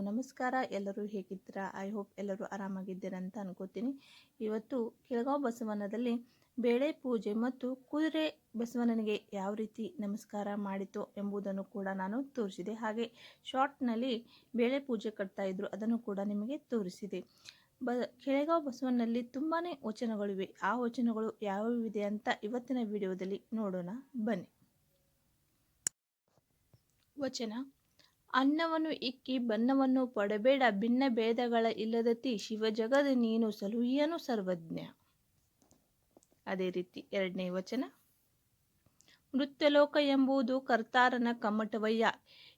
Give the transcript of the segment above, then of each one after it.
ನಮಸ್ಕಾರ, ಎಲ್ಲರೂ ಹೇಗಿದ್ದೀರಾ? ಐ ಹೋಪ್ ಎಲ್ಲರೂ ಆರಾಮಾಗಿದ್ದೀರಾ ಅಂತ ಅನ್ಕೋತೀನಿ. ಇವತ್ತು ಕೆಳಗಾವ್ ಬಸವನದಲ್ಲಿ ಬೇಳೆ ಪೂಜೆ ಮತ್ತು ಕುದುರೆ ಬಸವನಿಗೆ ಯಾವ ರೀತಿ ನಮಸ್ಕಾರ ಮಾಡಿತು ಎಂಬುದನ್ನು ಕೂಡ ನಾನು ತೋರಿಸಿದೆ. ಹಾಗೆ ಶಾರ್ಟ್ನಲ್ಲಿ ಬೇಳೆ ಪೂಜೆ ಕಟ್ತಾ ಇದ್ರು, ಅದನ್ನು ಕೂಡ ನಿಮಗೆ ತೋರಿಸಿದೆ. ಕೆಳಗಾವ್ ಬಸವನಲ್ಲಿ ತುಂಬಾ ವಚನಗಳಿವೆ. ಆ ವಚನಗಳು ಯಾವ್ಯಾವಿದೆ ಅಂತ ಇವತ್ತಿನ ವಿಡಿಯೋದಲ್ಲಿ ನೋಡೋಣ ಬನ್ನಿ. ವಚನ: ಅನ್ನವನ್ನು ಇಕ್ಕಿ ಬನ್ನವನ್ನು ಪಡಬೇಡ, ಭಿನ್ನ ಭೇದಗಳ ಇಲ್ಲದತಿ ಶಿವಜಗದ ನೀನು ಸಲುಹಿಯನು ಸರ್ವಜ್ಞ. ಅದೇ ರೀತಿ ಎರಡನೇ ವಚನ: ಮೃತ್ಯಲೋಕ ಎಂಬುದು ಕರ್ತಾರನ ಕಮ್ಮಟವಯ್ಯ,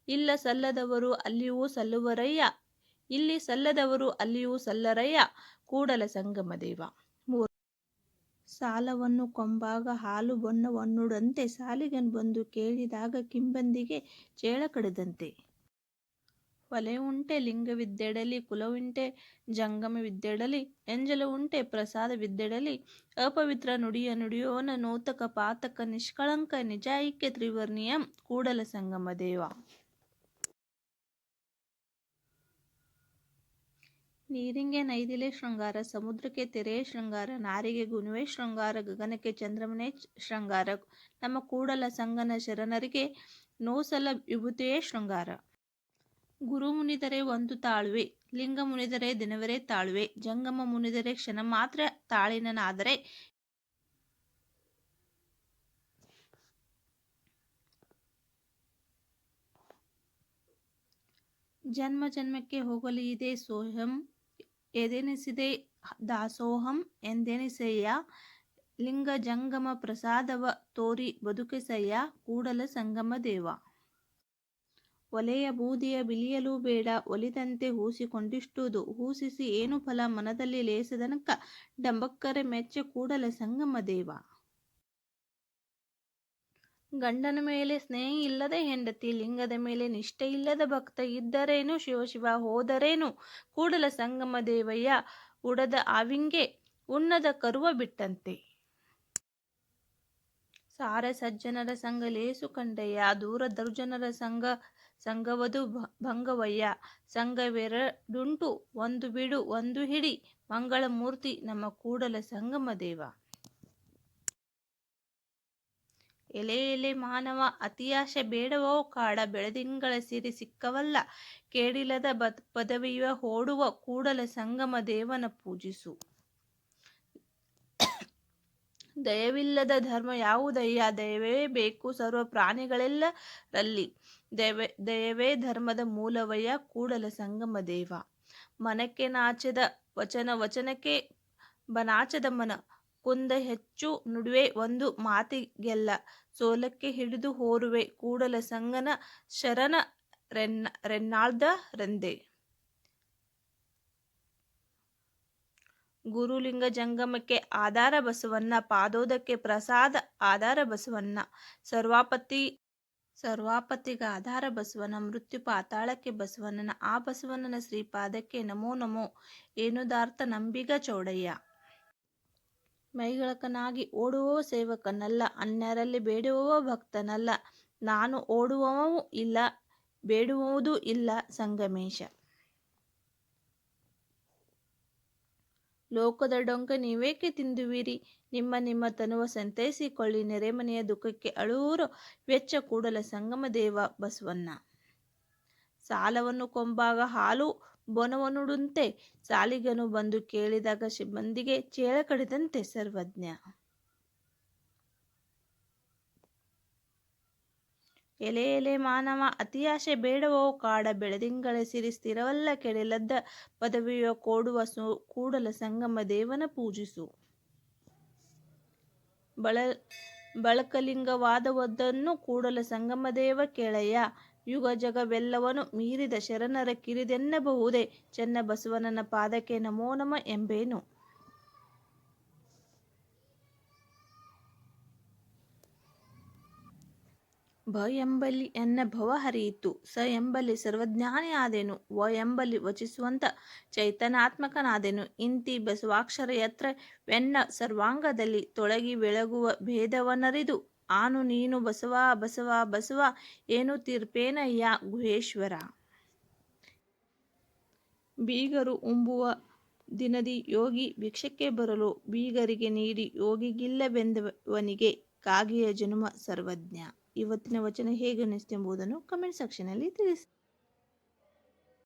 ಇಲ್ಲ ಸಲ್ಲದವರು ಅಲ್ಲಿಯೂ ಸಲ್ಲುವರಯ್ಯ, ಇಲ್ಲಿ ಸಲ್ಲದವರು ಅಲ್ಲಿಯೂ ಸಲ್ಲರಯ್ಯ, ಕೂಡಲ ಸಂಗಮ ದೇವ. ಸಾಲವನ್ನು ಕೊಂಬಾಗ ಹಾಲು ಬೊನ್ನವನ್ನುಡಂತೆ, ಸಾಲಿಗನ್ ಬಂದು ಕೇಳಿದಾಗ ಕಿಂಬಂದಿಗೆ ಚೇಳ ಕಡಿದಂತೆ. ಒಲೆ ಉಂಟೆ ಲಿಂಗವಿದ್ದೆಡಲಿ, ಕುಲವುಂಟೆ ಜಂಗಮವಿದ್ದೆಡಲಿ, ಎಂಜಲವುಂಟೆ ಪ್ರಸಾದವಿದ್ದೆಡಲಿ, ಅಪವಿತ್ರ ನುಡಿಯ ನುಡಿಯೋನ ನೋತಕ ಪಾತಕ ನಿಷ್ಕಳಂಕ ನಿಜಾಯಿಕ್ಯ ತ್ರಿವರ್ಣಿಯಂ, ಕೂಡಲ ಸಂಗಮ ದೇವ. ನೀರಿಗೆ ನೈದಿಲೆ ಶೃಂಗಾರ, ಸಮುದ್ರಕ್ಕೆ ತೆರೆಯ ಶೃಂಗಾರ, ನಾರಿಗೆ ಗುನುವೆ ಶೃಂಗಾರ, ಗಗನಕ್ಕೆ ಚಂದ್ರಮನೆ ಶೃಂಗಾರ, ನಮ್ಮ ಕೂಡಲ ಸಂಗನ ಶರಣರಿಗೆ ನೋಸಲ ವಿಭೂತಿಯೇ ಶೃಂಗಾರ. ಗುರು ಮುನಿದರೆ ಒಂದು ತಾಳುವೆ, ಲಿಂಗ ಮುನಿದರೆ ದಿನವರೇ ತಾಳುವೆ, ಜಂಗಮ ಮುನಿದರೆ ಕ್ಷಣ ಮಾತ್ರ ತಾಳಿನನಾದರೆ, ಜನ್ಮ ಜನ್ಮಕ್ಕೆ ಹೋಗಲಿ ಇದೆ ಸೋಹಂ, ಎದೆನಿಸಿದೆ ದಾಸೋಹಂ ಎಂದೆನಿಸಯ್ಯ, ಲಿಂಗ ಜಂಗಮ ಪ್ರಸಾದವ ತೋರಿ ಬದುಕಿಸಯ್ಯ, ಕೂಡಲ ಸಂಗಮ ದೇವ. ಒಲೆಯ ಬೂದಿಯ ಬಿಳಿಯಲು ಬೇಡ, ಒಲಿದಂತೆ ಹೂಸಿಕೊಂಡಿಷ್ಟುದು, ಹೂಸಿಸಿ ಏನು ಫಲ ಮನದಲ್ಲಿ ಲೇಸದನಕ, ಡಂಬಕ್ಕರೆ ಮೆಚ್ಚ ಕೂಡಲ ಸಂಗಮ ದೇವ. ಗಂಡನ ಮೇಲೆ ಸ್ನೇಹ ಇಲ್ಲದ ಹೆಂಡತಿ, ಲಿಂಗದ ಮೇಲೆ ನಿಷ್ಠೆ ಇಲ್ಲದ ಭಕ್ತ, ಇದ್ದರೇನು ಶಿವ ಶಿವ ಹೋದರೇನು, ಕೂಡಲ ಸಂಗಮ ದೇವಯ್ಯ, ಉಡದ ಆವಿಂಗೆ ಉಣ್ಣದ ಕರುವ ಬಿಟ್ಟಂತೆ. ಸಾರ ಸಜ್ಜನರ ಸಂಗ ಲೇಸು ಕಂಡಯ್ಯ, ದೂರ ದುರ್ಜನರ ಸಂಗವದು ಭಂಗವಯ್ಯ, ಸಂಘವೆರಡುಂಟು ಒಂದು ಬಿಡು ಒಂದು ಹಿಡಿ, ಮಂಗಳ ಮೂರ್ತಿ ನಮ್ಮ ಕೂಡಲ ಸಂಗಮ ದೇವ. ಎಲೆ ಎಲೆ ಮಾನವ ಅತಿಯಾಶೆ ಬೇಡವೋ ಕಾಡ, ಬೆಳದಿಂಗಳ ಸಿರಿ ಸಿಕ್ಕವಲ್ಲ, ಕೇಡಿಲ್ಲದ ಪದವಿಯ ಓಡುವ, ಕೂಡಲ ಸಂಗಮ ದೇವನ ಪೂಜಿಸು. ದಯವಿಲ್ಲದ ಧರ್ಮ ಯಾವುದಯ್ಯ, ದಯವೇ ಬೇಕು ಸರ್ವ ಪ್ರಾಣಿಗಳೆಲ್ಲರಲ್ಲಿ, ದಯವೇ ಧರ್ಮದ ಮೂಲವಯ್ಯ, ಕೂಡಲ ಸಂಗಮ ದೇವ. ಮನಕ್ಕೆ ನಾಚದ ವಚನ ವಚನಕ್ಕೆ ಬನಾಚದ ಮನ, ಕುಂದ ಹೆಚ್ಚು ನುಡುವೆ ಒಂದು ಮಾತಿಗೆಲ್ಲ, ಸೋಲಕ್ಕೆ ಹಿಡಿದು ಹೋರುವೆ, ಕೂಡಲ ಸಂಗನ ಶರಣ ರೆನ್ನಾಳ್ದ ರಂದೆ. ಗುರುಲಿಂಗ ಜಂಗಮಕ್ಕೆ ಆಧಾರ ಬಸವಣ್ಣ, ಪಾದೋದಕ್ಕೆ ಪ್ರಸಾದ ಆಧಾರ ಬಸವಣ್ಣ, ಸರ್ವಾಪತ್ತಿಗ ಆಧಾರ ಬಸವನ, ಮೃತ್ಯು ಪಾತಾಳಕ್ಕೆ ಬಸವಣ್ಣನ, ಆ ಬಸವಣ್ಣನ ಶ್ರೀಪಾದಕ್ಕೆ ನಮೋ ನಮೋ ಎನ್ನುದಾರ್ಥ ನಂಬಿಗ ಚೌಡಯ್ಯ. ಮೈಗಳಕನಾಗಿ ಓಡುವ ಸೇವಕನಲ್ಲ, ಅನ್ಯರಲ್ಲಿ ಬೇಡುವ ಭಕ್ತನಲ್ಲ, ನಾನು ಓಡುವವೂ ಇಲ್ಲ ಬೇಡುವುದೂ ಇಲ್ಲ ಸಂಗಮೇಶ. ಲೋಕದ ಡೊಂಕ ನೀವೇಕೆ ತಿಂದುವಿರಿ, ನಿಮ್ಮ ನಿಮ್ಮ ತನುವ ಸಂತೈಸಿಕೊಳ್ಳಿ, ನೆರೆಮನೆಯ ದುಃಖಕ್ಕೆ ಅಳುವರು ವೆಚ್ಚ, ಕೂಡಲ ಸಂಗಮ ದೇವ ಬಸವಣ್ಣ. ಸಾಲವನ್ನು ಕೊಂಬಾಗ ಹಾಲು ಬೊನವನ್ನುಡುಂತೆ, ಸಾಲಿಗನು ಬಂದು ಕೇಳಿದಾಗ ಸಿಬ್ಬಂದಿಗೆ ಚೇಳ ಕಡಿದಂತೆ, ಸರ್ವಜ್ಞ. ಎಲೆ ಎಲೆ ಮಾನವ ಅತಿಯಾಶೆ ಬೇಡವೋ ಕಾಡ ಬೆಳೆದಿಂಗಳೇ ಸಿರಿ ಸ್ಥಿರವಲ್ಲ ಕೆಡಿಲದ್ದ ಪದವಿಯೋ ಕೋಡುವ ಕೂಡಲ ಸಂಗಮ ದೇವನ ಪೂಜಿಸು. ಬಳಕಲಿಂಗವಾದವದನ್ನು ಕೂಡಲ ಸಂಗಮ ದೇವ ಕೇಳಯ್ಯ. ಯುಗ ಜಗವೆಲ್ಲವನು ಮೀರಿದ ಶರಣರ ಕಿರಿದೆನ್ನಬಹುದೇ ಚೆನ್ನ ಬಸವಣ್ಣನ ಪಾದಕ್ಕೆ ನಮೋ ನಮ ಎಂಬೇನು. ಭ ಎಂಬಲ್ಲಿ ಎನ್ನ ಭವ ಹರಿಯಿತು, ಸ ಎಂಬಲ್ಲಿ ಸರ್ವಜ್ಞಾನಿ ಆದೆನು, ವ ಎಂಬಲ್ಲಿ ವಚಿಸುವಂತ ಚೈತನ್ಯಾತ್ಮಕನಾದೆನು. ಇಂತಿ ಬಸವಾಕ್ಷರ ಯತ್ರ ವೆನ್ನ ಸರ್ವಾಂಗದಲ್ಲಿ ತೊಳಗಿ ಬೆಳಗುವ ಭೇದವನರಿದು, ಆನು ನೀನು ಬಸವ ಬಸವ ಬಸವ ಏನು ತೀರ್ಪೇನಯ್ಯ ಗುಹೇಶ್ವರ. ಬೀಗರು ಉಂಬುವ ದಿನದಿ ಯೋಗಿ ಭಿಕ್ಷಕ್ಕೆ ಬರಲು, ಬೀಗರಿಗೆ ನೀಡಿ ಯೋಗಿಗಿಲ್ಲವೆಂದವನಿಗೆ ಕಾಗೆಯ ಜನುಮ ಸರ್ವಜ್ಞ. ಇವತ್ತಿನ ವಚನ ಹೇಗೆ ಅನ್ನಿಸ್ತು ಎಂಬುದನ್ನು ಕಮೆಂಟ್ ಸೆಕ್ಷನಲ್ಲಿ ತಿಳಿಸಿ.